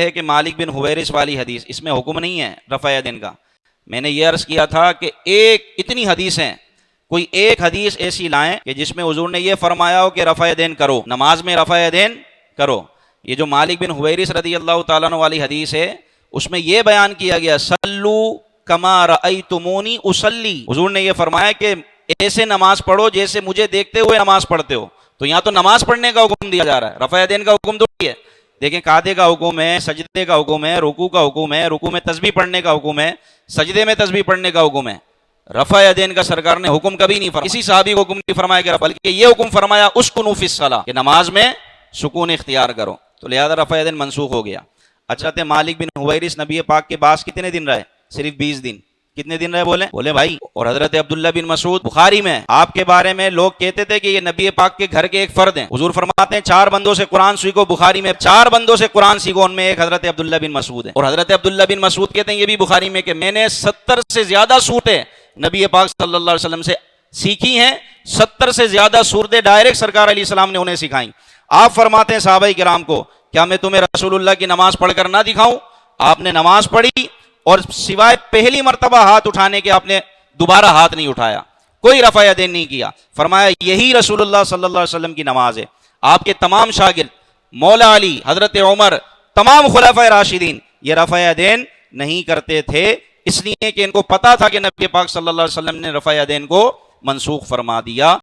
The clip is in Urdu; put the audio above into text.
ہے کہ مالک بن حویرث والی حدیث، اس میں حکم نہیں ہے رفع یدین کا. میں نے یہ عرض کیا تھا کہ اتنی حدیثیں، کوئی ایک حدیث ایسی لائیں کہ جس میں حضور نے یہ فرمایا ہو کہ رفع یدین کرو، نماز میں رفع یدین کرو. یہ جو مالک بن حویرث رضی اللہ تعالیٰ عنہ والی حدیث ہے، اس میں یہ بیان کیا گیا صلو کما رأیتمونی اصلی. حضور نے یہ فرمایا کہ ایسے نماز پڑھو جیسے مجھے دیکھتے ہوئے نماز پڑھتے ہو. تو یہاں تو نماز پڑھنے کا حکم دیا جا رہا ہے، رفع یدین کا حکم تو نہیں ہے. دیکھیں قعدے کا حکم ہے، سجدے کا حکم ہے، رکوع کا حکم ہے، رکوع میں تسبیح پڑھنے کا حکم ہے، سجدے میں تسبیح پڑھنے کا حکم ہے. رفع یدین کا سرکار نے حکم کبھی نہیں فرمایا، کسی صحابی کو حکم نہیں فرمایا کہ بلکہ یہ حکم فرمایا اسکنوا فی الصلاۃ کہ نماز میں سکون اختیار کرو. تو لہذا رفع یدین منسوخ ہو گیا. اچھا تے مالک بن حویرث نبی پاک کے پاس کتنے دن رہے؟ صرف 20 دن. کتنے دن رہے بولے بھائی؟ اور حضرت عبداللہ بن مسعود، بخاری میں آپ کے بارے میں لوگ کہتے تھے کہ یہ نبی پاک کے گھر کے ایک فرد ہیں. حضور فرماتے ہیں 4 بندوں سے قرآن سیکھو. بخاری میں 4 بندوں سے قرآن سیکھو، ان میں ایک حضرت عبداللہ بن مسعود ہے. اور حضرت عبداللہ بن مسعود کہتے ہیں یہ بھی بخاری میں کہ میں نے 70 سے زیادہ صورتیں نبی پاک صلی اللہ علیہ وسلم سے سیکھی ہیں. 70 سے زیادہ صورتیں ڈائریکٹ سرکار علیہ السلام نے انہیں سکھائیں. آپ فرماتے ہیں صحابہ کرام کو، کیا میں تمہیں رسول اللہ کی نماز پڑھ کر نہ دکھاؤں؟ آپ نے نماز پڑھی اور سوائے پہلی مرتبہ ہاتھ اٹھانے کے آپ نے دوبارہ ہاتھ نہیں اٹھایا، کوئی رفع یدین نہیں کیا. فرمایا یہی رسول اللہ صلی اللہ علیہ وسلم کی نماز ہے. آپ کے تمام شاگرد، مولا علی، حضرت عمر، تمام خلفائے راشدین یہ رفع یدین نہیں کرتے تھے، اس لیے کہ ان کو پتا تھا کہ نبی پاک صلی اللہ علیہ وسلم نے رفع یدین کو منسوخ فرما دیا.